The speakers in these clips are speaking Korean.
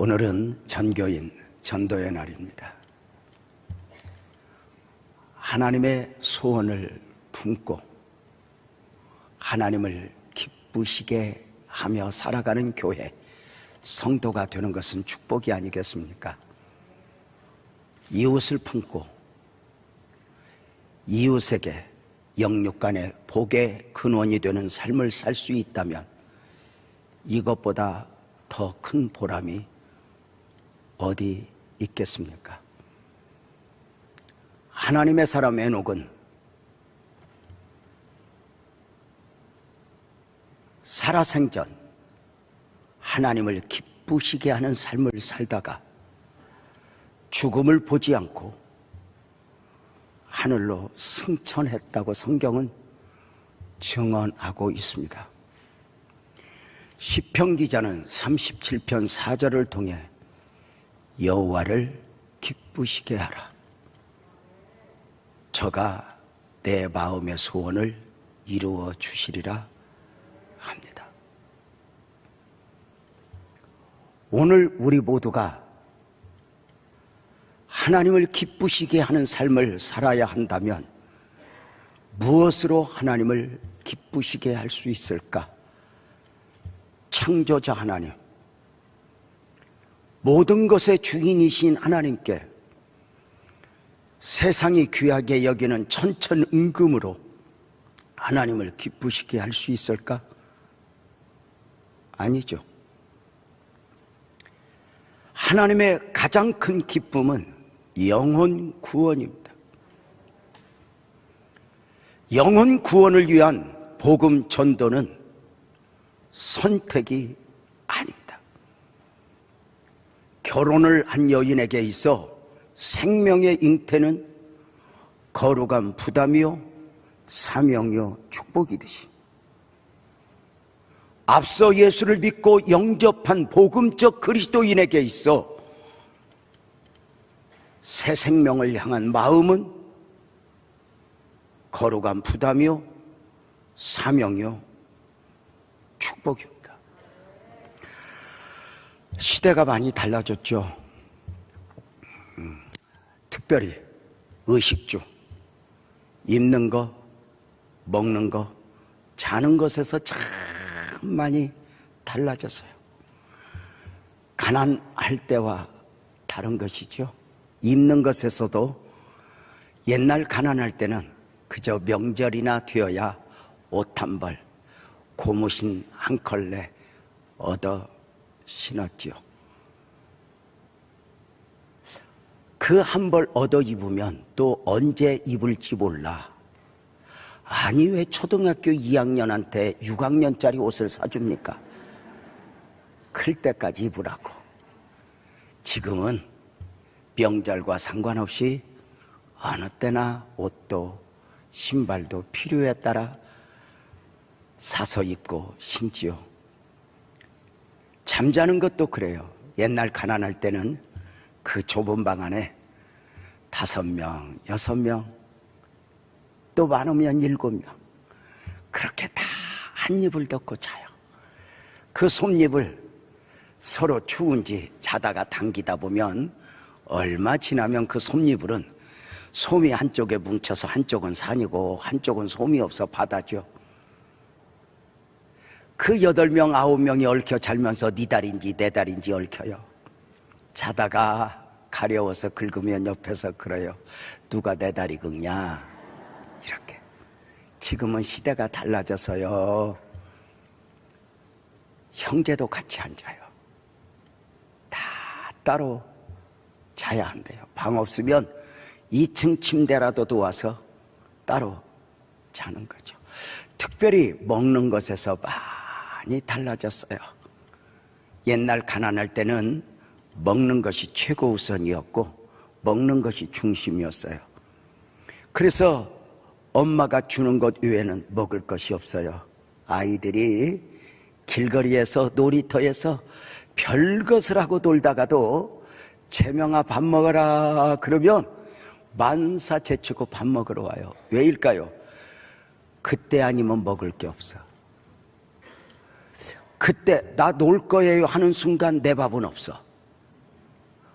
오늘은 전교인 전도의 날입니다. 하나님의 소원을 품고 하나님을 기쁘시게 하며 살아가는 교회, 성도가 되는 것은 축복이 아니겠습니까? 이웃을 품고 이웃에게 영육간의 복의 근원이 되는 삶을 살 수 있다면 이것보다 더 큰 보람이 어디 있겠습니까? 하나님의 사람 에녹은 살아생전 하나님을 기쁘시게 하는 삶을 살다가 죽음을 보지 않고 하늘로 승천했다고 성경은 증언하고 있습니다. 시편 기자는 37편 4절을 통해 여호와를 기쁘시게 하라. 저가 내 마음의 소원을 이루어 주시리라 합니다. 오늘 우리 모두가 하나님을 기쁘시게 하는 삶을 살아야 한다면 무엇으로 하나님을 기쁘시게 할 수 있을까? 창조자 하나님, 모든 것의 주인이신 하나님께 세상이 귀하게 여기는 천천임금으로 하나님을 기쁘시게 할 수 있을까? 아니죠. 하나님의 가장 큰 기쁨은 영혼 구원입니다. 영혼 구원을 위한 복음 전도는 선택이 아닙니다. 결혼을 한 여인에게 있어 생명의 잉태는 거룩한 부담이요 사명이요 축복이듯이 앞서 예수를 믿고 영접한 복음적 그리스도인에게 있어 새 생명을 향한 마음은 거룩한 부담이요 사명이요 축복입니다. 시대가 많이 달라졌죠. 특별히 의식주, 입는 거, 먹는 거, 자는 것에서 참 많이 달라졌어요. 가난할 때와 다른 것이죠. 입는 것에서도 옛날 가난할 때는 그저 명절이나 되어야 옷 한 벌, 고무신 한 컬레 얻어 신었지요. 그 한 벌 얻어 입으면 또 언제 입을지 몰라. 아니 왜 초등학교 2학년한테 6학년짜리 옷을 사줍니까? 클 때까지 입으라고. 지금은 명절과 상관없이 어느 때나 옷도 신발도 필요에 따라 사서 입고 신지요. 잠자는 것도 그래요. 옛날 가난할 때는 그 좁은 방 안에 5명, 6명, 또 많으면 7명 그렇게 다 한 입을 덮고 자요. 그 솜잎을 서로 추운지 자다가 당기다 보면 얼마 지나면 그 솜잎을은 솜이 한쪽에 뭉쳐서 한쪽은 산이고 한쪽은 솜이 없어 바다죠. 그 8명, 9명이 얽혀 자면서 네 다리인지 내 다리인지 얽혀요. 자다가 가려워서 긁으면 옆에서 그래요. 누가 내 다리 긁냐? 이렇게. 지금은 시대가 달라져서요. 형제도 같이 앉아요. 다 따로 자야 한대요. 방 없으면 2층 침대라도 도와서 따로 자는 거죠. 특별히 먹는 것에서 많이 달라졌어요. 옛날 가난할 때는 먹는 것이 최고 우선이었고 먹는 것이 중심이었어요. 그래서 엄마가 주는 것 외에는 먹을 것이 없어요. 아이들이 길거리에서 놀이터에서 별것을 하고 놀다가도 재명아 밥 먹어라 그러면 만사 제치고 밥 먹으러 와요. 왜일까요? 그때 아니면 먹을 게 없어. 그때 나 놀 거예요 하는 순간 내 밥은 없어.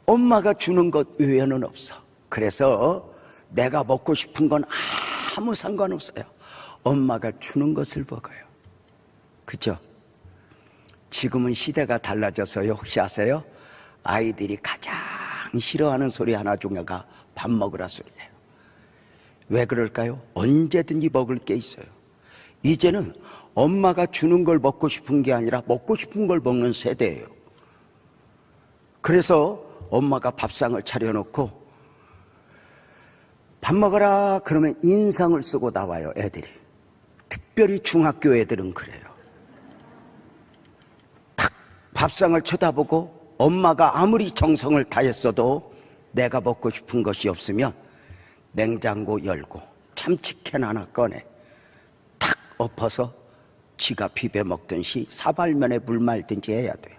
엄마가 주는 것 외에는 없어. 그래서 내가 먹고 싶은 건 아무 상관없어요. 엄마가 주는 것을 먹어요. 그죠? 지금은 시대가 달라져서요. 혹시 아세요? 아이들이 가장 싫어하는 소리 하나 중에가 밥 먹으라 소리예요. 왜 그럴까요? 언제든지 먹을 게 있어요. 이제는 엄마가 주는 걸 먹고 싶은 게 아니라 먹고 싶은 걸 먹는 세대예요. 그래서 엄마가 밥상을 차려놓고 밥 먹어라 그러면 인상을 쓰고 나와요, 애들이. 특별히 중학교 애들은 그래요. 탁 밥상을 쳐다보고 엄마가 아무리 정성을 다했어도 내가 먹고 싶은 것이 없으면 냉장고 열고 참치캔 하나 꺼내 탁 엎어서 지가 비벼 먹든지 사발면에 물 말든지 해야 돼요.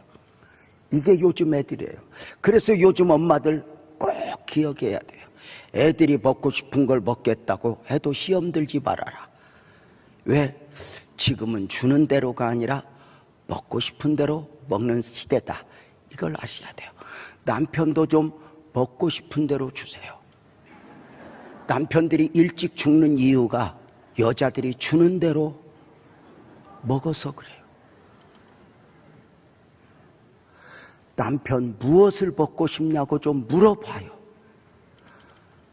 이게 요즘 애들이에요. 그래서 요즘 엄마들 꼭 기억해야 돼요. 애들이 먹고 싶은 걸 먹겠다고 해도 시험 들지 말아라. 왜? 지금은 주는 대로가 아니라 먹고 싶은 대로 먹는 시대다. 이걸 아셔야 돼요. 남편도 좀 먹고 싶은 대로 주세요. 남편들이 일찍 죽는 이유가 여자들이 주는 대로 먹어서 그래요. 남편 무엇을 먹고 싶냐고 좀 물어봐요.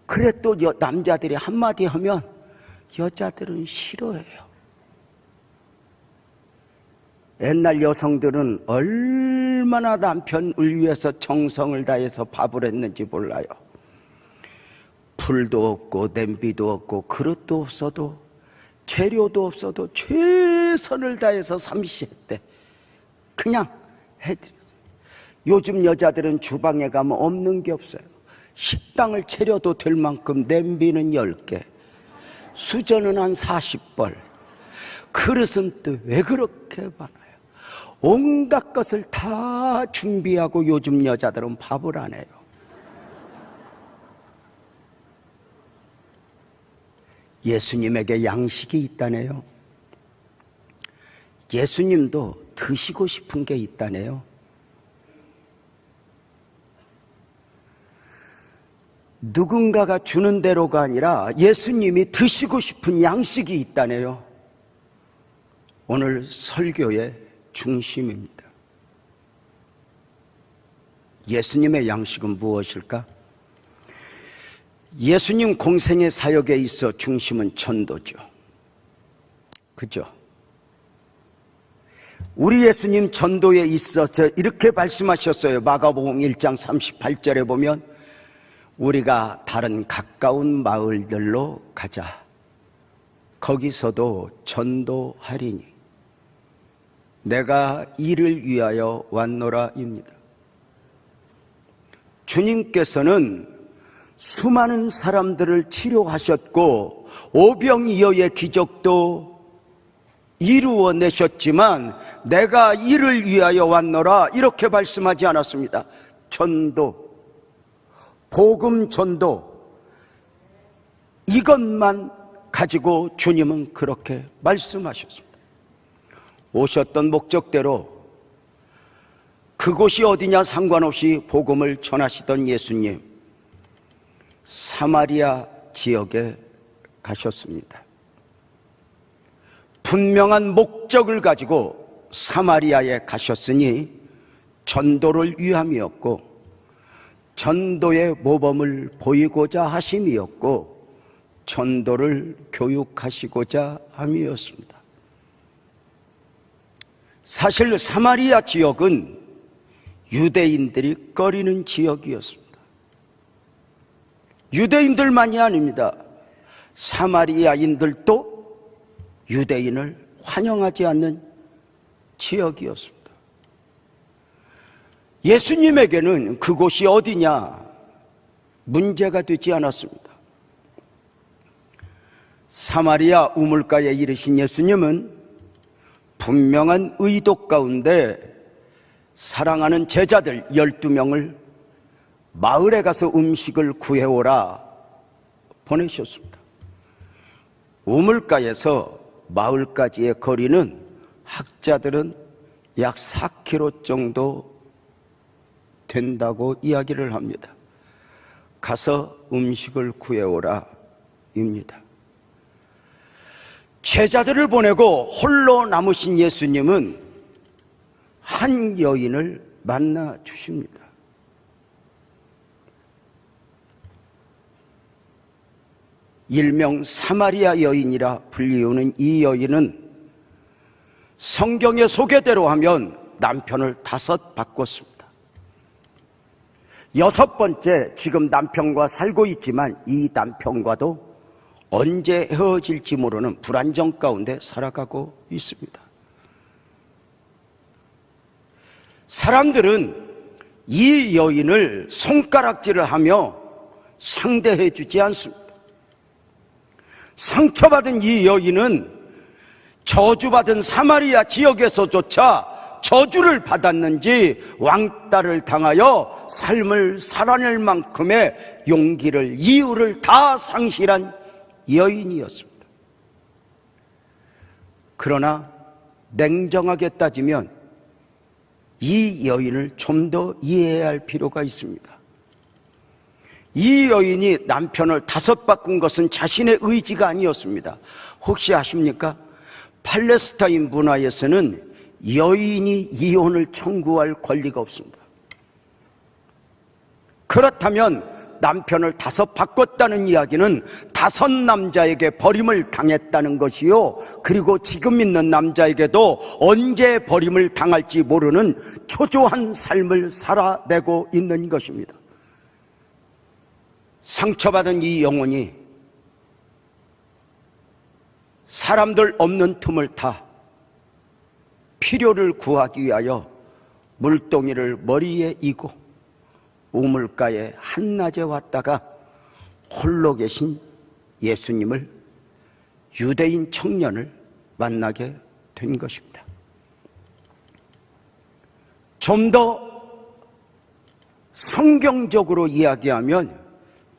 그래 또 남자들이 한마디 하면 여자들은 싫어해요. 옛날 여성들은 얼마나 남편을 위해서 정성을 다해서 밥을 했는지 몰라요. 불도 없고 냄비도 없고 그릇도 없어도 재료도 없어도 최선을 다해서 삼시했대. 그냥 해드렸어요. 요즘 여자들은 주방에 가면 없는 게 없어요. 식당을 차려도 될 만큼 냄비는 10개, 수저는 한 40벌, 그릇은 또 왜 그렇게 많아요? 온갖 것을 다 준비하고 요즘 여자들은 밥을 안 해요. 예수님에게 양식이 있다네요. 예수님도 드시고 싶은 게 있다네요. 누군가가 주는 대로가 아니라 예수님이 드시고 싶은 양식이 있다네요. 오늘 설교의 중심입니다. 예수님의 양식은 무엇일까? 예수님 공생의 사역에 있어 중심은 전도죠. 그죠? 우리 예수님 전도에 있어서 이렇게 말씀하셨어요. 마가복음 1장 38절에 보면 우리가 다른 가까운 마을들로 가자. 거기서도 전도하리니 내가 이를 위하여 왔노라입니다. 주님께서는 수많은 사람들을 치료하셨고 오병이어의 기적도 이루어내셨지만 내가 이를 위하여 왔노라 이렇게 말씀하지 않았습니다. 전도, 복음 전도, 이것만 가지고 주님은 그렇게 말씀하셨습니다. 오셨던 목적대로 그곳이 어디냐 상관없이 복음을 전하시던 예수님, 사마리아 지역에 가셨습니다. 분명한 목적을 가지고 사마리아에 가셨으니 전도를 위함이었고 전도의 모범을 보이고자 하심이었고 전도를 교육하시고자 함이었습니다. 사실 사마리아 지역은 유대인들이 꺼리는 지역이었습니다. 유대인들만이 아닙니다. 사마리아인들도 유대인을 환영하지 않는 지역이었습니다. 예수님에게는 그곳이 어디냐 문제가 되지 않았습니다. 사마리아 우물가에 이르신 예수님은 분명한 의도 가운데 사랑하는 제자들 12명을 마을에 가서 음식을 구해오라 보내셨습니다. 우물가에서 마을까지의 거리는 학자들은 약 4km 정도 된다고 이야기를 합니다. 가서 음식을 구해오라 입니다. 제자들을 보내고 홀로 남으신 예수님은 한 여인을 만나 주십니다. 일명 사마리아 여인이라 불리우는 이 여인은 성경의 소개대로 하면 남편을 5 바꿨습니다. 6번째, 지금 남편과 살고 있지만 이 남편과도 언제 헤어질지 모르는 불안정 가운데 살아가고 있습니다. 사람들은 이 여인을 손가락질을 하며 상대해 주지 않습니다. 상처받은 이 여인은 저주받은 사마리아 지역에서조차 저주를 받았는지 왕따를 당하여 삶을 살아낼 만큼의 용기를, 이유를 다 상실한 여인이었습니다. 그러나 냉정하게 따지면 이 여인을 좀 더 이해해야 할 필요가 있습니다. 이 여인이 남편을 5 바꾼 것은 자신의 의지가 아니었습니다. 혹시 아십니까? 팔레스타인 문화에서는 여인이 이혼을 청구할 권리가 없습니다. 그렇다면 남편을 5 바꿨다는 이야기는 5 남자에게 버림을 당했다는 것이요, 그리고 지금 있는 남자에게도 언제 버림을 당할지 모르는 초조한 삶을 살아내고 있는 것입니다. 상처받은 이 영혼이 사람들 없는 틈을 타 필요를 구하기 위하여 물동이를 머리에 이고 우물가에 한낮에 왔다가 홀로 계신 예수님을, 유대인 청년을 만나게 된 것입니다. 좀 더 성경적으로 이야기하면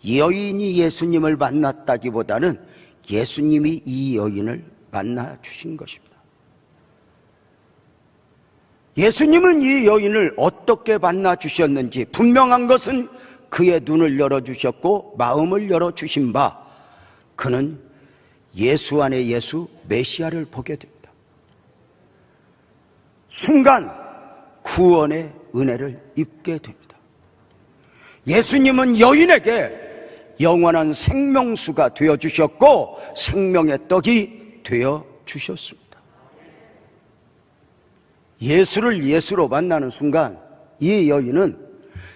여인이 예수님을 만났다기보다는 예수님이 이 여인을 만나 주신 것입니다. 예수님은 이 여인을 어떻게 만나 주셨는지 분명한 것은 그의 눈을 열어주셨고 마음을 열어주신 바, 그는 예수 안에 예수, 메시아를 보게 됩니다. 순간 구원의 은혜를 입게 됩니다. 예수님은 여인에게 영원한 생명수가 되어주셨고 생명의 떡이 되어주셨습니다. 예수를 예수로 만나는 순간 이 여인은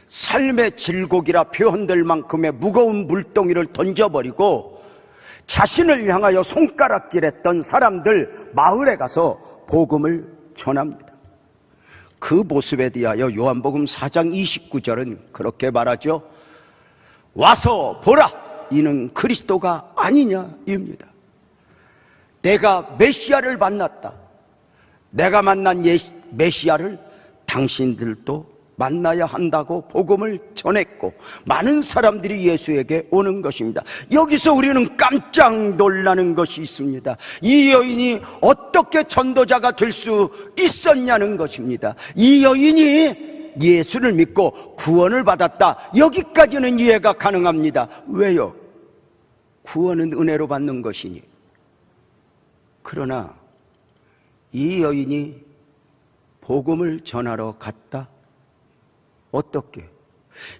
삶의 질곡이라 표현될 만큼의 무거운 물동이를 던져버리고 자신을 향하여 손가락질했던 사람들 마을에 가서 복음을 전합니다. 그 모습에 대하여 요한복음 4장 29절은 그렇게 말하죠. 와서 보라, 이는 그리스도가 아니냐입니다. 내가 메시아를 만났다. 내가 만난 메시아를 당신들도 만나야 한다고 복음을 전했고 많은 사람들이 예수에게 오는 것입니다. 여기서 우리는 깜짝 놀라는 것이 있습니다. 이 여인이 어떻게 전도자가 될 수 있었냐는 것입니다. 이 여인이 예수를 믿고 구원을 받았다, 여기까지는 이해가 가능합니다. 왜요? 구원은 은혜로 받는 것이니. 그러나 이 여인이 복음을 전하러 갔다? 어떻게?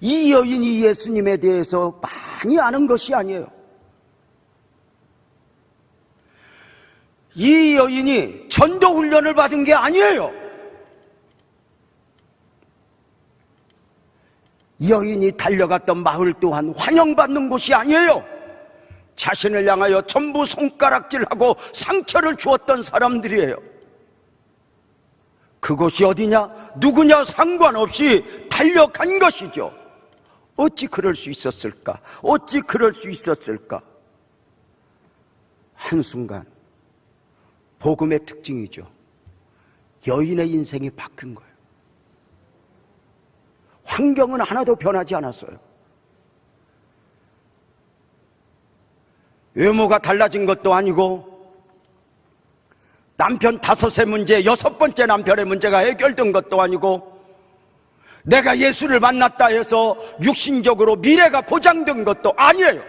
이 여인이 예수님에 대해서 많이 아는 것이 아니에요. 이 여인이 전도 훈련을 받은 게 아니에요. 여인이 달려갔던 마을 또한 환영받는 곳이 아니에요. 자신을 향하여 전부 손가락질하고 상처를 주었던 사람들이에요. 그곳이 어디냐, 누구냐 상관없이 달려간 것이죠. 어찌 그럴 수 있었을까? 어찌 그럴 수 있었을까? 한순간 복음의 특징이죠. 여인의 인생이 바뀐 거예요. 환경은 하나도 변하지 않았어요. 외모가 달라진 것도 아니고 남편 5의 문제, 6번째 남편의 문제가 해결된 것도 아니고 내가 예수를 만났다 해서 육신적으로 미래가 보장된 것도 아니에요.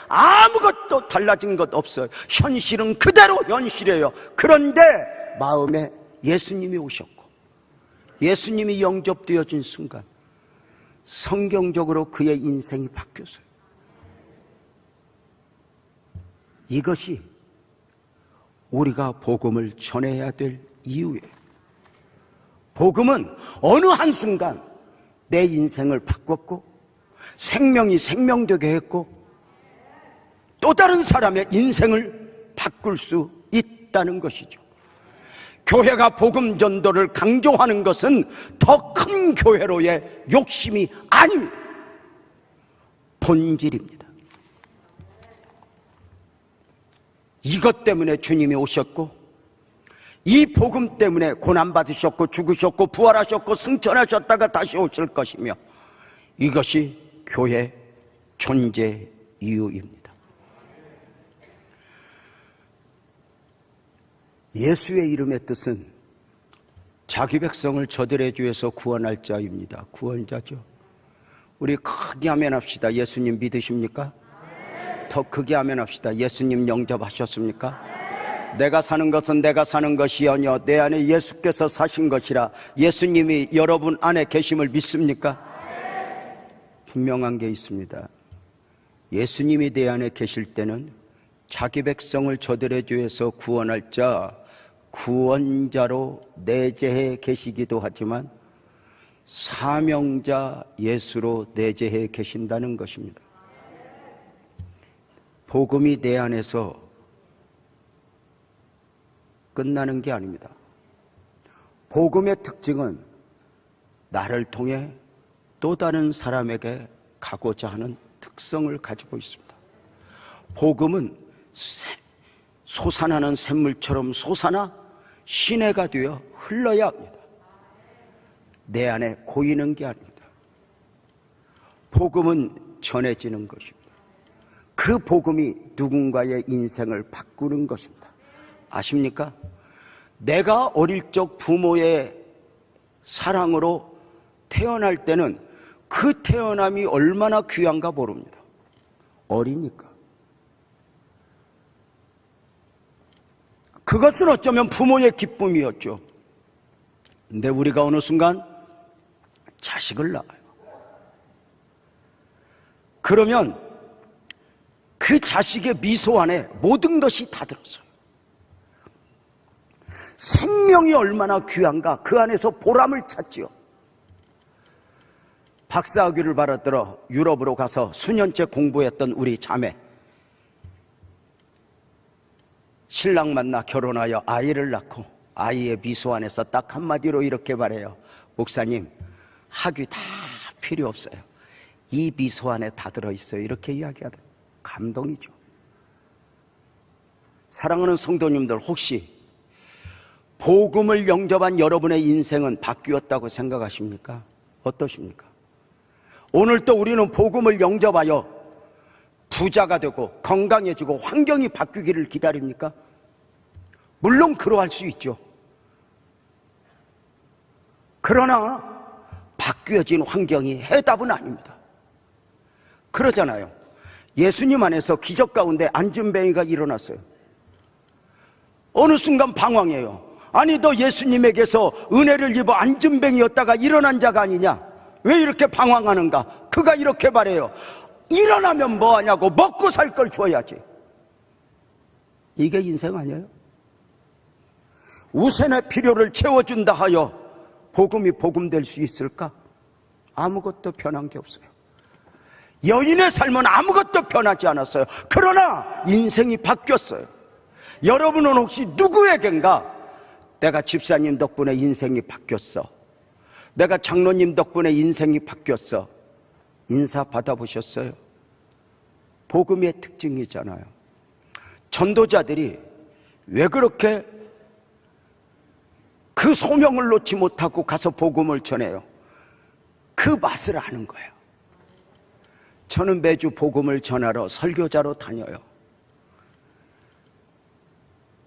아무것도 달라진 것 없어요. 현실은 그대로 현실이에요. 그런데 마음에 예수님이 오셨고 예수님이 영접되어진 순간 성경적으로 그의 인생이 바뀌었어요. 이것이 우리가 복음을 전해야 될 이유예요. 복음은 어느 한순간 내 인생을 바꿨고 생명이 생명되게 했고 또 다른 사람의 인생을 바꿀 수 있다는 것이죠. 교회가 복음 전도를 강조하는 것은 더 큰 교회로의 욕심이 아닙니다. 본질입니다. 이것 때문에 주님이 오셨고 이 복음 때문에 고난받으셨고 죽으셨고 부활하셨고 승천하셨다가 다시 오실 것이며 이것이 교회 존재 이유입니다. 예수의 이름의 뜻은 자기 백성을 저들의 죄에서 구원할 자입니다. 구원자죠. 우리 크게 아멘합시다. 예수님 믿으십니까? 더 크게 아멘합시다. 예수님 영접하셨습니까? 내가 사는 것은 내가 사는 것이 아니요 내 안에 예수께서 사신 것이라. 예수님이 여러분 안에 계심을 믿습니까? 분명한 게 있습니다. 예수님이 내 안에 계실 때는 자기 백성을 저들의 죄에서 구원할 자, 구원자로 내재해 계시기도 하지만 사명자 예수로 내재해 계신다는 것입니다. 복음이 내 안에서 끝나는 게 아닙니다. 복음의 특징은 나를 통해 또 다른 사람에게 가고자 하는 특성을 가지고 있습니다. 복음은 솟아나는 샘물처럼 솟아나 시내가 되어 흘러야 합니다. 내 안에 고이는 게 아닙니다. 복음은 전해지는 것입니다. 그 복음이 누군가의 인생을 바꾸는 것입니다. 아십니까? 내가 어릴 적 부모의 사랑으로 태어날 때는 그 태어남이 얼마나 귀한가 모릅니다. 어리니까. 그것은 어쩌면 부모의 기쁨이었죠. 근데 우리가 어느 순간 자식을 낳아요. 그러면 그 자식의 미소 안에 모든 것이 다 들었어요. 생명이 얼마나 귀한가 그 안에서 보람을 찾지요. 박사학위를 받아들어 유럽으로 가서 수년째 공부했던 우리 자매, 신랑 만나 결혼하여 아이를 낳고 아이의 미소 안에서 딱 한마디로 이렇게 말해요. 목사님, 학위 다 필요 없어요. 이 미소 안에 다 들어있어요. 이렇게 이야기하더라고요. 감동이죠. 사랑하는 성도님들, 혹시 복음을 영접한 여러분의 인생은 바뀌었다고 생각하십니까? 어떠십니까? 오늘 또 우리는 복음을 영접하여 부자가 되고 건강해지고 환경이 바뀌기를 기다립니까? 물론 그러할 수 있죠. 그러나 바뀌어진 환경이 해답은 아닙니다. 그러잖아요. 예수님 안에서 기적 가운데 안진뱅이가 일어났어요. 어느 순간 방황해요. 아니, 너 예수님에게서 은혜를 입어 안진뱅이였다가 일어난 자가 아니냐? 왜 이렇게 방황하는가? 그가 이렇게 말해요. 일어나면 뭐하냐고, 먹고 살 걸 줘야지. 이게 인생 아니에요? 우선의 필요를 채워준다 하여 복음이 복음될 수 있을까? 아무것도 변한 게 없어요. 여인의 삶은 아무것도 변하지 않았어요. 그러나 인생이 바뀌었어요. 여러분은 혹시 누구에겐가 내가 집사님 덕분에 인생이 바뀌었어, 내가 장로님 덕분에 인생이 바뀌었어, 인사 받아보셨어요? 복음의 특징이잖아요. 전도자들이 왜 그렇게 그 소명을 놓지 못하고 가서 복음을 전해요? 그 맛을 아는 거예요. 저는 매주 복음을 전하러 설교자로 다녀요.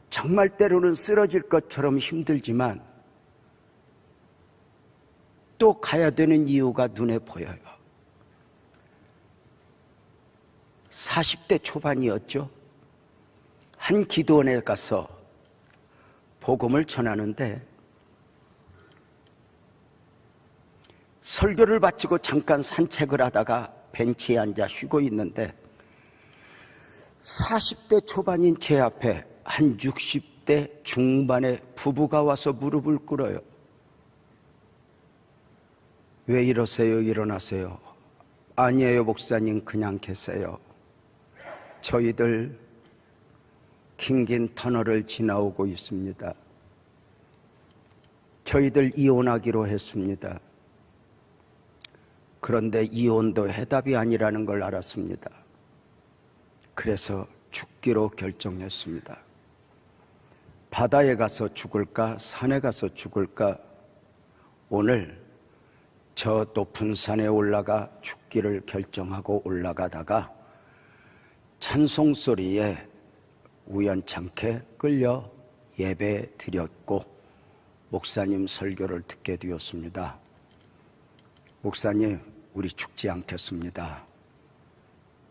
정말 때로는 쓰러질 것처럼 힘들지만 또 가야 되는 이유가 눈에 보여요. 40대 초반이었죠. 한 기도원에 가서 복음을 전하는데 설교를 마치고 잠깐 산책을 하다가 벤치에 앉아 쉬고 있는데 40대 초반인 제 앞에 한 60대 중반의 부부가 와서 무릎을 꿇어요. 왜 이러세요? 일어나세요. 아니에요, 목사님. 그냥 계세요. 저희들 긴긴 터널을 지나오고 있습니다. 저희들 이혼하기로 했습니다. 그런데 이혼도 해답이 아니라는 걸 알았습니다. 그래서 죽기로 결정했습니다. 바다에 가서 죽을까, 산에 가서 죽을까. 오늘 저 높은 산에 올라가 죽기를 결정하고 올라가다가 찬송 소리에 우연찮게 끌려 예배 드렸고 목사님 설교를 듣게 되었습니다. 목사님, 우리 죽지 않겠습니다.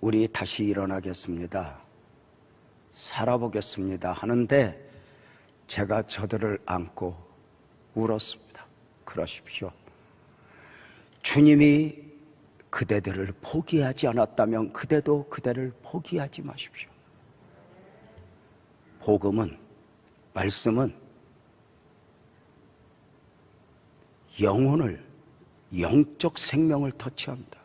우리 다시 일어나겠습니다. 살아보겠습니다. 하는데 제가 저들을 안고 울었습니다. 그러십시오. 주님이 그대들을 포기하지 않았다면 그대도 그대를 포기하지 마십시오. 복음은, 말씀은 영혼을, 영적 생명을 터치합니다.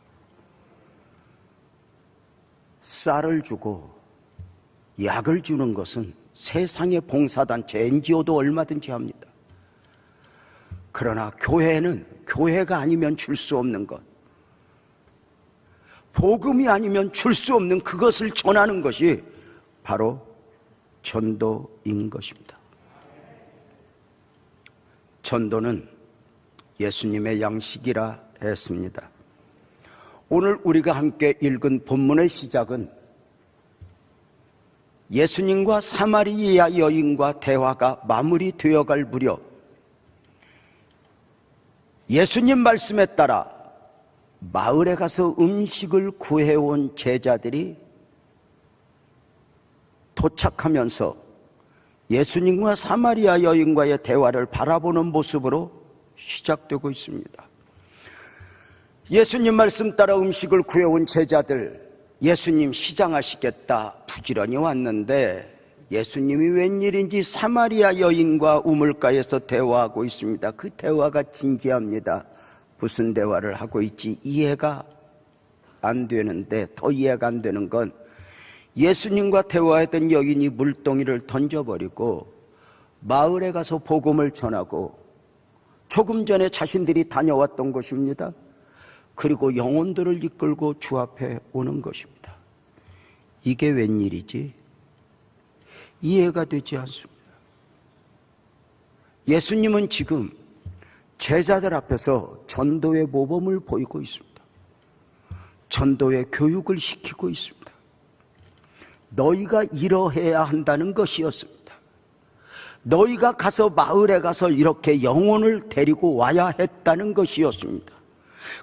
쌀을 주고 약을 주는 것은 세상의 봉사단체, NGO도 얼마든지 합니다. 그러나 교회는 교회가 아니면 줄 수 없는 것, 복음이 아니면 줄 수 없는 그것을 전하는 것이 바로 전도인 것입니다. 전도는 예수님의 양식이라 했습니다. 오늘 우리가 함께 읽은 본문의 시작은 예수님과 사마리아 여인과 대화가 마무리되어 갈 무렵 예수님 말씀에 따라 마을에 가서 음식을 구해온 제자들이 도착하면서 예수님과 사마리아 여인과의 대화를 바라보는 모습으로 시작되고 있습니다. 예수님 말씀 따라 음식을 구해온 제자들, 예수님 시장하시겠다 부지런히 왔는데 예수님이 웬일인지 사마리아 여인과 우물가에서 대화하고 있습니다. 그 대화가 진지합니다. 무슨 대화를 하고 있지 이해가 안 되는데, 더 이해가 안 되는 건 예수님과 대화했던 여인이 물동이를 던져버리고 마을에 가서 복음을 전하고 조금 전에 자신들이 다녀왔던 곳입니다. 그리고 영혼들을 이끌고 주 앞에 오는 것입니다. 이게 웬일이지? 이해가 되지 않습니다. 예수님은 지금 제자들 앞에서 전도의 모범을 보이고 있습니다. 전도의 교육을 시키고 있습니다. 너희가 이러해야 한다는 것이었습니다. 너희가 가서 마을에 가서 이렇게 영혼을 데리고 와야 했다는 것이었습니다.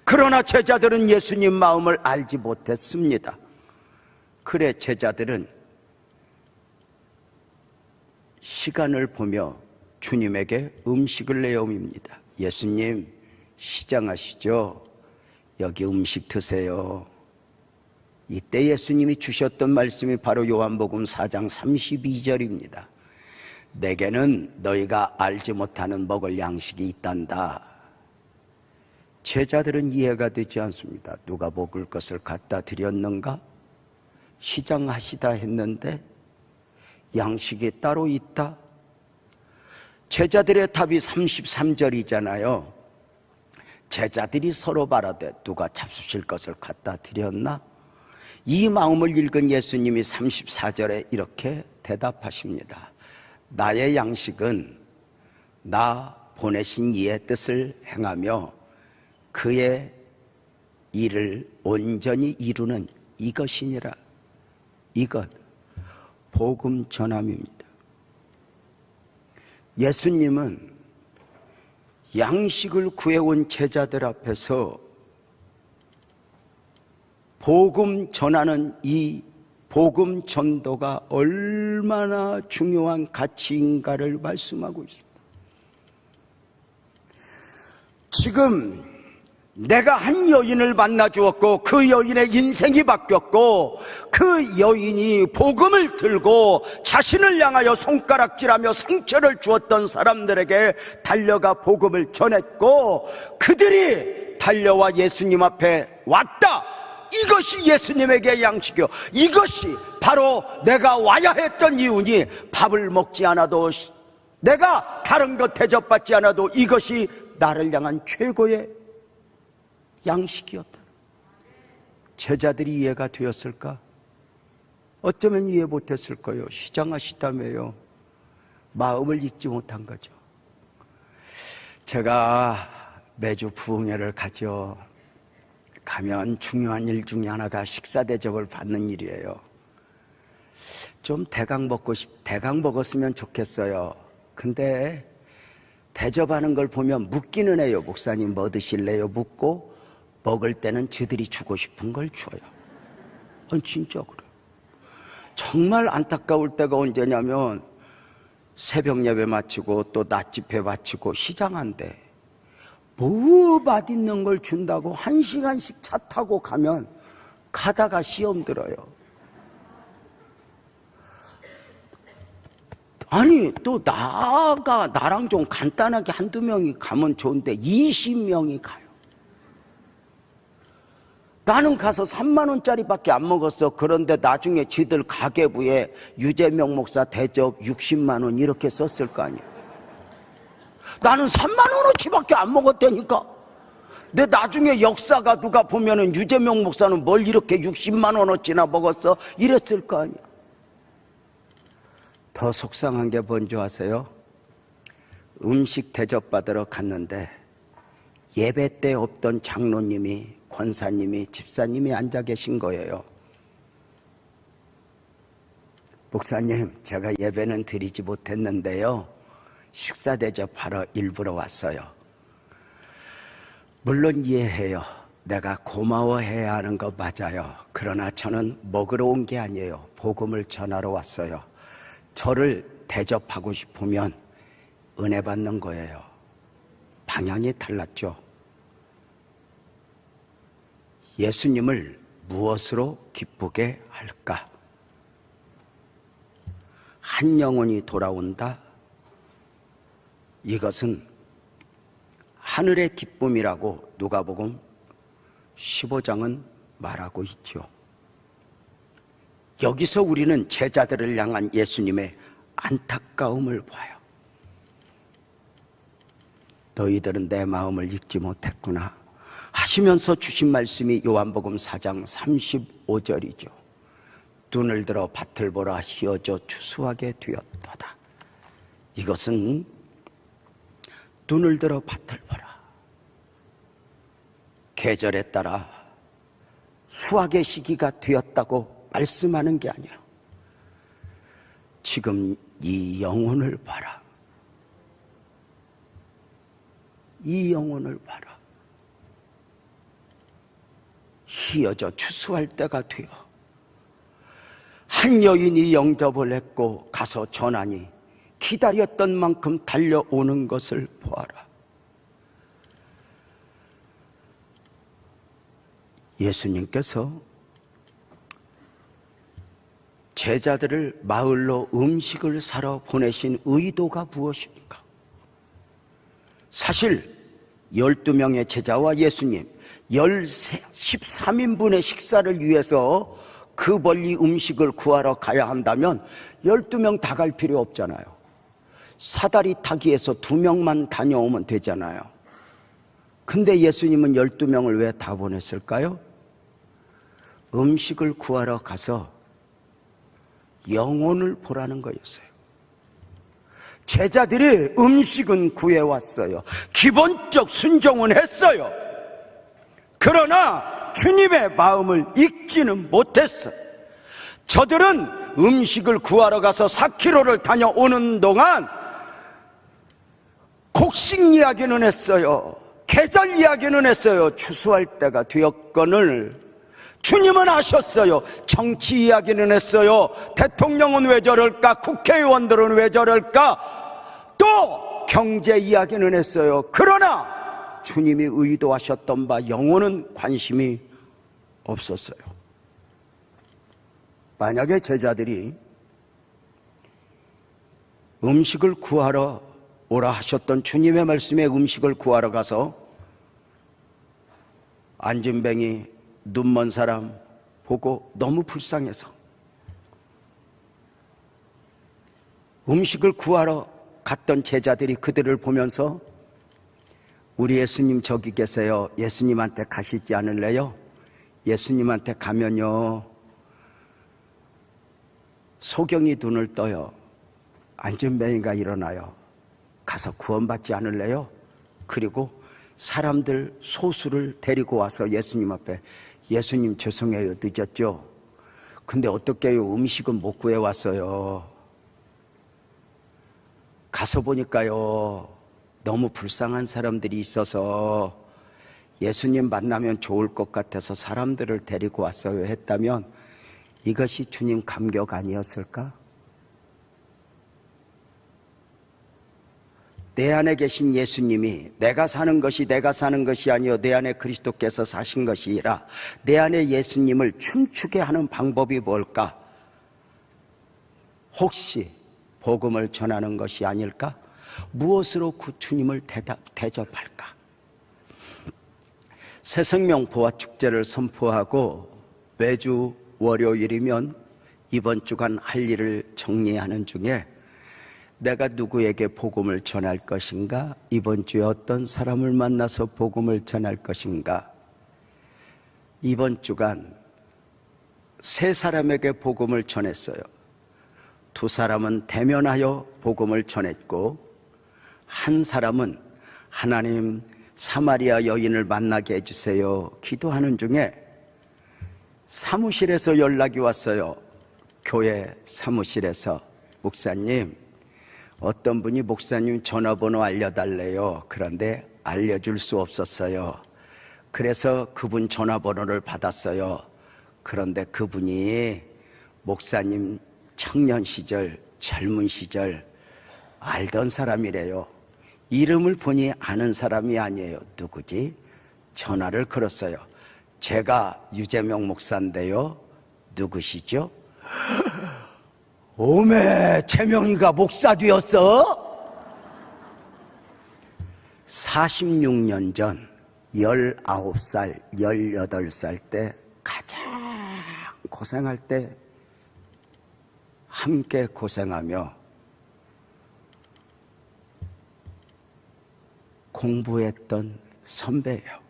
그러나 제자들은 예수님 마음을 알지 못했습니다. 그래 제자들은 시간을 보며 주님에게 음식을 내어옵니다. 예수님 시장하시죠? 여기 음식 드세요. 이때 예수님이 주셨던 말씀이 바로 요한복음 4장 32절입니다. 내게는 너희가 알지 못하는 먹을 양식이 있단다. 제자들은 이해가 되지 않습니다. 누가 먹을 것을 갖다 드렸는가? 시장하시다 했는데 양식이 따로 있다? 제자들의 답이 33절이잖아요. 제자들이 서로 말하되 누가 잡수실 것을 갖다 드렸나? 이 마음을 읽은 예수님이 34절에 이렇게 대답하십니다. 나의 양식은 나 보내신 이의 뜻을 행하며 그의 일을 온전히 이루는 이것이니라. 이것, 복음 전함입니다. 예수님은 양식을 구해온 제자들 앞에서 복음 전하는 이 복음 전도가 얼마나 중요한 가치인가를 말씀하고 있습니다. 지금 내가 한 여인을 만나 주었고 그 여인의 인생이 바뀌었고 그 여인이 복음을 들고 자신을 향하여 손가락질하며 상처를 주었던 사람들에게 달려가 복음을 전했고 그들이 달려와 예수님 앞에 왔다. 이것이 예수님에게 양식이요, 이것이 바로 내가 와야 했던 이유니 밥을 먹지 않아도 내가 다른 것 대접받지 않아도 이것이 나를 향한 최고의 양식이었다. 제자들이 이해가 되었을까? 어쩌면 이해 못했을 거예요. 시장하시다며요. 마음을 읽지 못한 거죠. 제가 매주 부흥회를 가죠. 가면 중요한 일 중에 하나가 식사 대접을 받는 일이에요. 좀 대강 먹었으면 좋겠어요. 근데 대접하는 걸 보면 묻기는 해요. 목사님 뭐 드실래요? 묻고 먹을 때는 저들이 주고 싶은 걸 줘요. 진짜 그래요. 정말 안타까울 때가 언제냐면 새벽 예배 마치고 또 낮 집회 마치고 시장한데 뭐 맛있는 걸 준다고 1시간씩 차 타고 가면 가다가 시험 들어요. 아니 또 나랑 좀 간단하게 한두 명이 가면 좋은데 20명이 가요. 나는 가서 3만 원짜리밖에 안 먹었어. 그런데 나중에 지들 가계부에 유재명 목사 대접 60만 원 이렇게 썼을 거 아니야. 나는 3만 원어치밖에 안 먹었다니까. 근데 나중에 역사가 누가 보면은 유재명 목사는 뭘 이렇게 60만 원어치나 먹었어? 이랬을 거 아니야. 더 속상한 게 뭔지 아세요? 음식 대접받으러 갔는데 예배 때 없던 장로님이, 권사님이, 집사님이 앉아 계신 거예요. 목사님, 제가 예배는 드리지 못했는데요, 식사 대접하러 일부러 왔어요. 물론 이해해요. 내가 고마워해야 하는 거 맞아요. 그러나 저는 먹으러 온 게 아니에요. 복음을 전하러 왔어요. 저를 대접하고 싶으면 은혜 받는 거예요. 방향이 달랐죠. 예수님을 무엇으로 기쁘게 할까? 한 영혼이 돌아온다? 이것은 하늘의 기쁨이라고 누가복음 15장은 말하고 있죠. 여기서 우리는 제자들을 향한 예수님의 안타까움을 봐요. 너희들은 내 마음을 읽지 못했구나 하시면서 주신 말씀이 요한복음 4장 35절이죠. 눈을 들어 밭을 보라 희어져 추수하게 되었도다. 이것은 눈을 들어 밭을 보라, 계절에 따라 수확의 시기가 되었다고 말씀하는 게 아니야. 지금 이 영혼을 봐라. 이 영혼을 봐라. 희어져 추수할 때가 되어 한 여인이 영접을 했고 가서 전하니 기다렸던 만큼 달려오는 것을 보아라. 예수님께서 제자들을 마을로 음식을 사러 보내신 의도가 무엇입니까? 사실 12명의 제자와 예수님 13인분의 식사를 위해서 그 멀리 음식을 구하러 가야 한다면 12명 다 갈 필요 없잖아요. 사다리 타기에서 2명만 다녀오면 되잖아요. 근데 예수님은 12명을 왜 다 보냈을까요? 음식을 구하러 가서 영혼을 보라는 거였어요. 제자들이 음식은 구해왔어요. 기본적 순종은 했어요. 그러나 주님의 마음을 읽지는 못했어요. 저들은 음식을 구하러 가서 4km를 다녀오는 동안 곡 곡식 이야기는 했어요. 계절 이야기는 했어요. 추수할 때가 되었거늘. 주님은 아셨어요. 정치 이야기는 했어요. 대통령은 왜 저럴까? 국회의원들은 왜 저럴까? 또 경제 이야기는 했어요. 그러나 주님이 의도하셨던 바 영혼은 관심이 없었어요. 만약에 제자들이 음식을 구하러 오라 하셨던 주님의 말씀에 음식을 구하러 가서 안진뱅이 눈먼 사람 보고 너무 불쌍해서 음식을 구하러 갔던 제자들이 그들을 보면서 우리 예수님 저기 계세요. 예수님한테 가시지 않을래요? 예수님한테 가면요 소경이 눈을 떠요. 안진뱅이가 일어나요. 가서 구원받지 않을래요? 그리고 사람들 소수를 데리고 와서 예수님 앞에 예수님 죄송해요. 늦었죠? 근데 어떡해요? 음식은 못 구해왔어요. 가서 보니까요 너무 불쌍한 사람들이 있어서 예수님 만나면 좋을 것 같아서 사람들을 데리고 왔어요 했다면 이것이 주님 감격 아니었을까? 내 안에 계신 예수님이 내가 사는 것이 아니요 내 안에 그리스도께서 사신 것이라 내 안에 예수님을 춤추게 하는 방법이 뭘까? 혹시 복음을 전하는 것이 아닐까? 무엇으로 그 주님을 대접할까? 새생명 부활축제를 선포하고 매주 월요일이면 이번 주간 할 일을 정리하는 중에 내가 누구에게 복음을 전할 것인가? 이번 주에 어떤 사람을 만나서 복음을 전할 것인가? 이번 주간 3사람에게 복음을 전했어요. 2사람은 대면하여 복음을 전했고 1사람은 하나님 사마리아 여인을 만나게 해주세요 기도하는 중에 사무실에서 연락이 왔어요. 교회 사무실에서 목사님 어떤 분이 목사님 전화번호 알려달래요. 그런데 알려줄 수 없었어요. 그래서 그분 전화번호를 받았어요. 그런데 그분이 목사님 청년 시절, 젊은 시절 알던 사람이래요. 이름을 보니 아는 사람이 아니에요. 누구지? 전화를 걸었어요. 제가 유재명 목사인데요. 누구시죠? 오메, 재명이가 목사 되었어? 46년 전 19살, 18살 때 가장 고생할 때 함께 고생하며 공부했던 선배예요.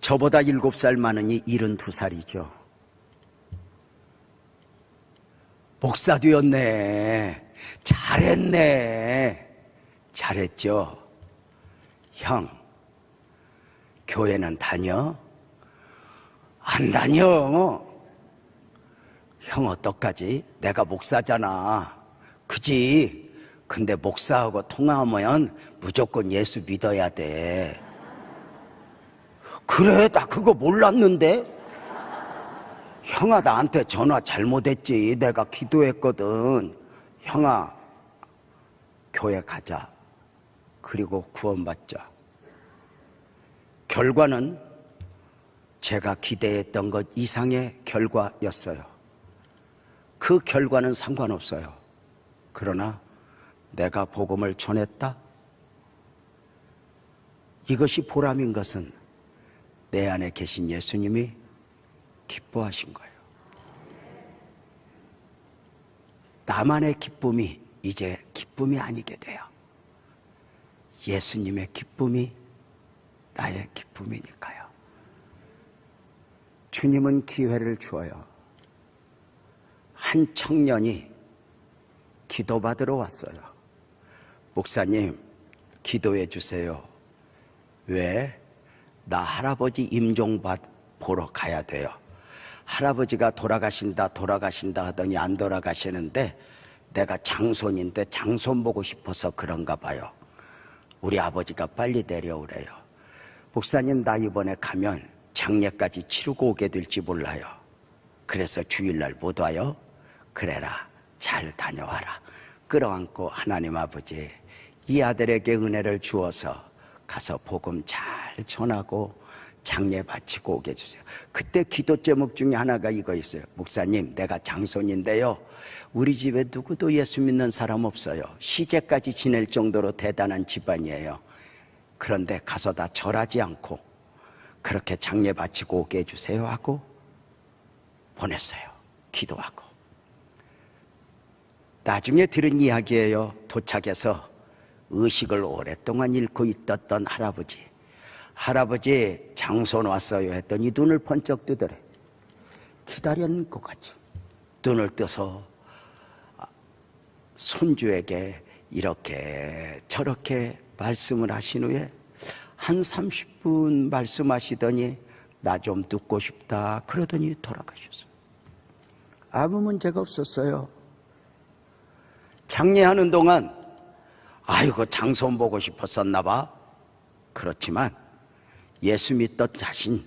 저보다 7살 많으니 72살이죠. 목사 되었네. 잘했네. 잘했죠. 형, 교회는 다녀? 안 다녀. 형 어떡하지? 내가 목사잖아. 그지? 근데 목사하고 통화하면 무조건 예수 믿어야 돼. 그래, 나 그거 몰랐는데? 형아, 나한테 전화 잘못했지. 내가 기도했거든. 형아, 교회 가자. 그리고 구원받자. 결과는 제가 기대했던 것 이상의 결과였어요. 그 결과는 상관없어요. 그러나 내가 복음을 전했다? 이것이 보람인 것은 내 안에 계신 예수님이 기뻐하신 거예요. 나만의 기쁨이 이제 기쁨이 아니게 돼요. 예수님의 기쁨이 나의 기쁨이니까요. 주님은 기회를 주어요. 한 청년이 기도받으러 왔어요. 목사님, 기도해 주세요. 왜? 나 할아버지 임종 보러 가야 돼요. 할아버지가 돌아가신다 하더니 안 돌아가시는데 내가 장손인데 장손 보고 싶어서 그런가 봐요. 우리 아버지가 빨리 내려오래요. 목사님, 나 이번에 가면 장례까지 치르고 오게 될지 몰라요. 그래서 주일날 못 와요? 그래라, 잘 다녀와라. 끌어안고 하나님 아버지, 이 아들에게 은혜를 주어서 가서 복음 잘 전하고 장례 바치고 오게 해주세요. 그때 기도 제목 중에 하나가 이거 있어요. 목사님, 내가 장손인데요, 우리 집에 누구도 예수 믿는 사람 없어요. 시제까지 지낼 정도로 대단한 집안이에요. 그런데 가서 다 절하지 않고 그렇게 장례 바치고 오게 해주세요 하고 보냈어요. 기도하고. 나중에 들은 이야기예요. 도착해서 의식을 오랫동안 잃고 있었던 할아버지 장손 왔어요 했더니 눈을 번쩍 뜨더래. 기다렸는 것 같이 눈을 떠서 손주에게 이렇게 저렇게 말씀을 하신 후에 한 30분 말씀하시더니 나 좀 듣고 싶다 그러더니 돌아가셨어요. 아무 문제가 없었어요. 장례하는 동안 아이고 장손 보고 싶었었나 봐. 그렇지만 예수 믿던 자신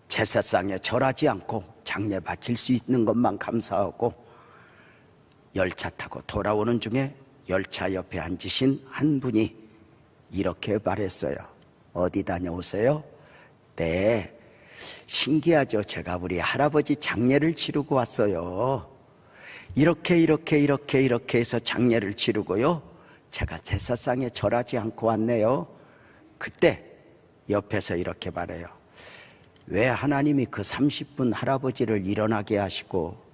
제사상에 절하지 않고 장례 바칠 수 있는 것만 감사하고 열차 타고 돌아오는 중에 열차 옆에 앉으신 한 분이 이렇게 말했어요. 어디 다녀오세요? 네, 신기하죠. 제가 우리 할아버지 장례를 치르고 왔어요. 이렇게 해서 장례를 치르고요, 제가 제사상에 절하지 않고 왔네요. 그때 옆에서 이렇게 말해요. 왜 하나님이 그 30분 할아버지를 일어나게 하시고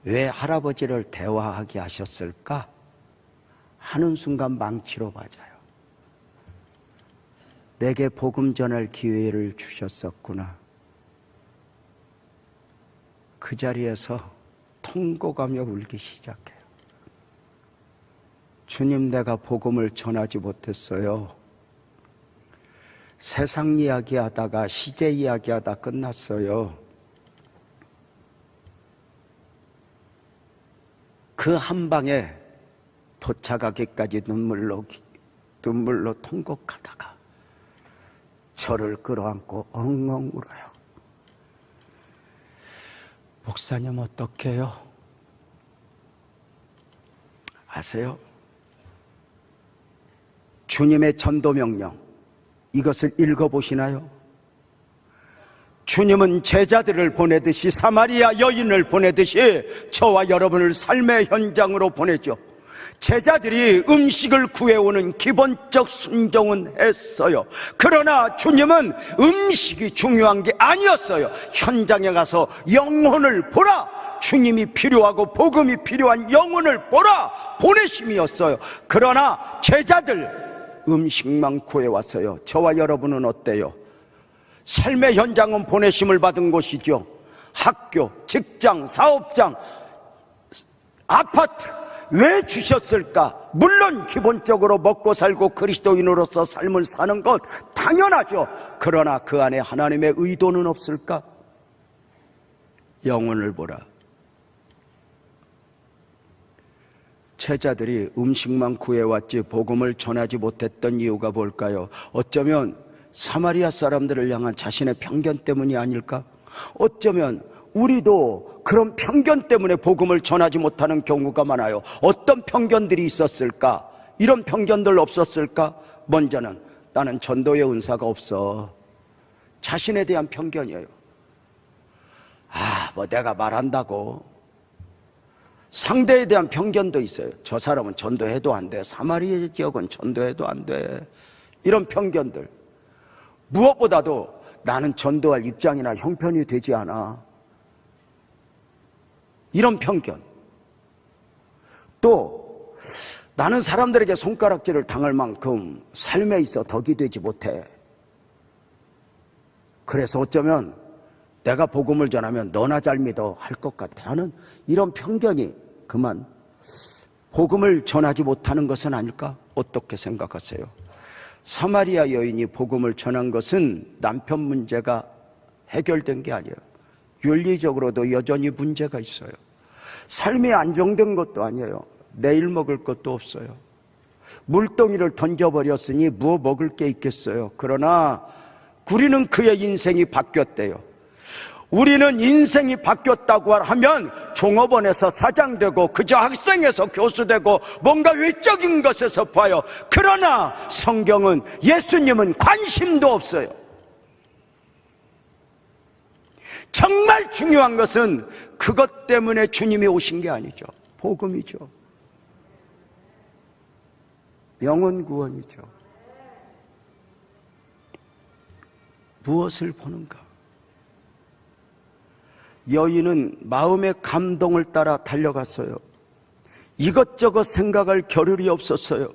왜 할아버지를 대화하게 하셨을까 하는 순간 망치로 맞아요. 내게 복음 전할 기회를 주셨었구나. 그 자리에서 통곡하며 울기 시작해요. 주님, 내가 복음을 전하지 못했어요. 세상 이야기하다가 시제 이야기하다 끝났어요. 그 한 방에 도착하기까지 눈물로 통곡하다가 저를 끌어안고 엉엉 울어요. 목사님 어떡해요? 아세요? 주님의 전도명령, 이것을 읽어보시나요? 주님은 제자들을 보내듯이 사마리아 여인을 보내듯이 저와 여러분을 삶의 현장으로 보내죠. 제자들이 음식을 구해오는 기본적 순종은 했어요. 그러나 주님은 음식이 중요한 게 아니었어요. 현장에 가서 영혼을 보라, 주님이 필요하고 복음이 필요한 영혼을 보라, 보내심이었어요. 그러나 제자들 음식만 구해왔어요. 저와 여러분은 어때요? 삶의 현장은 보내심을 받은 곳이죠. 학교, 직장, 사업장, 아파트 왜 주셨을까? 물론 기본적으로 먹고 살고 그리스도인으로서 삶을 사는 것 당연하죠. 그러나 그 안에 하나님의 의도는 없을까? 영혼을 보라. 제자들이 음식만 구해왔지 복음을 전하지 못했던 이유가 뭘까요? 어쩌면 사마리아 사람들을 향한 자신의 편견 때문이 아닐까? 어쩌면 우리도 그런 편견 때문에 복음을 전하지 못하는 경우가 많아요. 어떤 편견들이 있었을까? 이런 편견들 없었을까? 먼저는 나는 전도의 은사가 없어. 자신에 대한 편견이에요. 뭐 내가 말한다고. 상대에 대한 편견도 있어요. 저 사람은 전도해도 안 돼. 사마리아 지역은 전도해도 안 돼. 이런 편견들. 무엇보다도 나는 전도할 입장이나 형편이 되지 않아. 이런 편견. 또 나는 사람들에게 손가락질을 당할 만큼 삶에 있어 덕이 되지 못해. 그래서 어쩌면 내가 복음을 전하면 너나 잘 믿어 할 것 같아 하는 이런 편견이 그만 복음을 전하지 못하는 것은 아닐까? 어떻게 생각하세요? 사마리아 여인이 복음을 전한 것은 남편 문제가 해결된 게 아니에요. 윤리적으로도 여전히 문제가 있어요. 삶이 안정된 것도 아니에요. 내일 먹을 것도 없어요. 물동이를 던져버렸으니 무엇 먹을 게 있겠어요. 그러나 우리는 그의 인생이 바뀌었대요. 우리는 인생이 바뀌었다고 하면 종업원에서 사장되고 그저 학생에서 교수되고 뭔가 외적인 것에서 봐요. 그러나 성경은 예수님은 관심도 없어요. 정말 중요한 것은 그것 때문에 주님이 오신 게 아니죠. 복음이죠. 영혼 구원이죠. 무엇을 보는가? 여인은 마음의 감동을 따라 달려갔어요. 이것저것 생각할 겨를이 없었어요.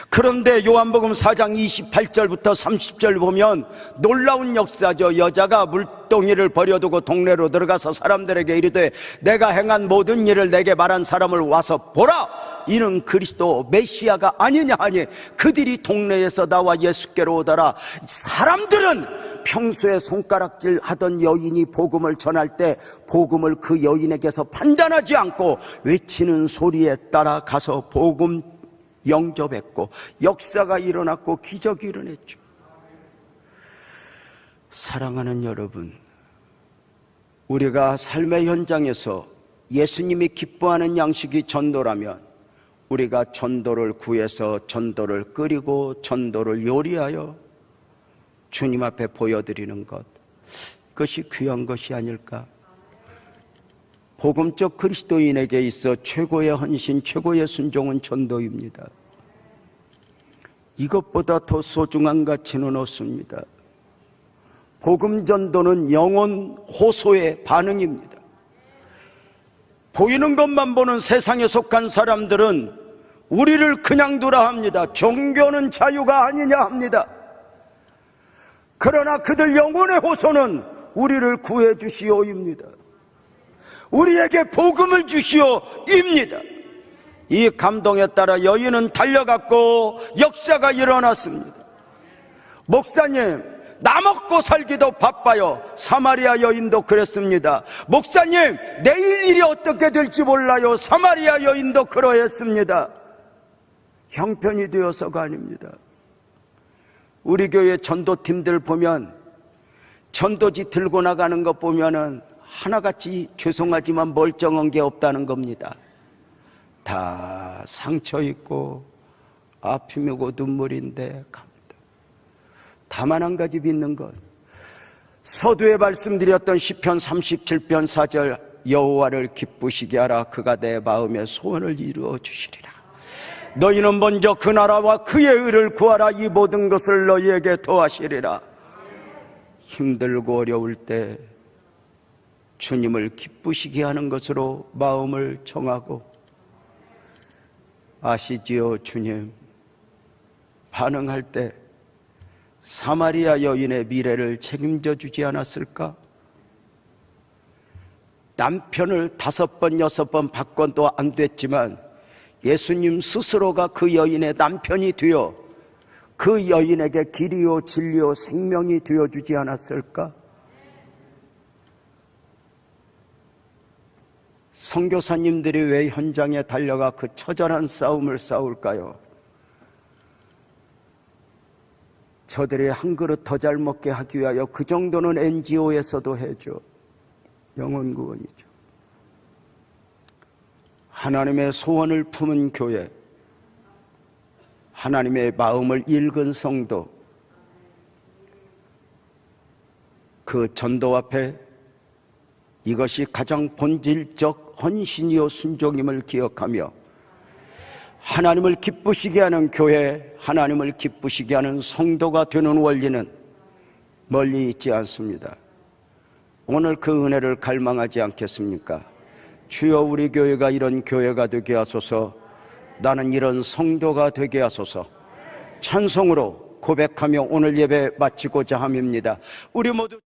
그런데 요한복음 4장 28절부터 30절 보면 놀라운 역사죠. 여자가 물동이를 버려두고 동네로 들어가서 사람들에게 이르되 내가 행한 모든 일을 내게 말한 사람을 와서 보라, 이는 그리스도 메시아가 아니냐 하니 그들이 동네에서 나와 예수께로 오더라. 사람들은 평소에 손가락질 하던 여인이 복음을 전할 때 복음을 그 여인에게서 판단하지 않고 외치는 소리에 따라 가서 복음 영접했고 역사가 일어났고 기적이 일어났죠. 사랑하는 여러분, 우리가 삶의 현장에서 예수님이 기뻐하는 양식이 전도라면 우리가 전도를 구해서 전도를 끓이고 전도를 요리하여 주님 앞에 보여드리는 것, 그것이 귀한 것이 아닐까? 복음적 그리스도인에게 있어 최고의 헌신, 최고의 순종은 전도입니다. 이것보다 더 소중한 가치는 없습니다. 복음 전도는 영혼 호소의 반응입니다. 보이는 것만 보는 세상에 속한 사람들은 우리를 그냥 두라 합니다. 종교는 자유가 아니냐 합니다. 그러나 그들 영혼의 호소는 우리를 구해 주시오입니다. 우리에게 복음을 주시오입니다. 이 감동에 따라 여인은 달려갔고 역사가 일어났습니다. 목사님, 나 먹고 살기도 바빠요. 사마리아 여인도 그랬습니다. 목사님, 내일 일이 어떻게 될지 몰라요. 사마리아 여인도 그러했습니다. 형편이 되어서가 아닙니다. 우리 교회 전도팀들 보면 전도지 들고 나가는 것 보면은 하나같이 죄송하지만 멀쩡한 게 없다는 겁니다. 다 상처 있고 아픔이고 눈물인데 갑니다. 다만 한 가지 믿는 것, 서두에 말씀드렸던 시편 37편 4절, 여호와를 기쁘시게 하라. 그가 내 마음의 소원을 이루어 주시리라. 너희는 먼저 그 나라와 그의 의를 구하라. 이 모든 것을 너희에게 더하시리라. 힘들고 어려울 때 주님을 기쁘시게 하는 것으로 마음을 정하고, 아시지요 주님, 반응할 때 사마리아 여인의 미래를 책임져 주지 않았을까? 남편을 5번 6번 바꿔도 안 됐지만 예수님 스스로가 그 여인의 남편이 되어 그 여인에게 길이요 진리요 생명이 되어주지 않았을까? 선교사님들이 왜 현장에 달려가 그 처절한 싸움을 싸울까요? 저들이 한 그릇 더 잘 먹게 하기 위하여 그 정도는 NGO에서도 해줘. 영혼 구원이죠. 하나님의 소원을 품은 교회, 하나님의 마음을 읽은 성도, 그 전도 앞에 이것이 가장 본질적 헌신이요 순종임을 기억하며 하나님을 기쁘시게 하는 교회, 하나님을 기쁘시게 하는 성도가 되는 원리는 멀리 있지 않습니다. 오늘 그 은혜를 갈망하지 않겠습니까? 주여, 우리 교회가 이런 교회가 되게 하소서. 나는 이런 성도가 되게 하소서. 찬송으로 고백하며 오늘 예배 마치고자 함입니다. 우리 모두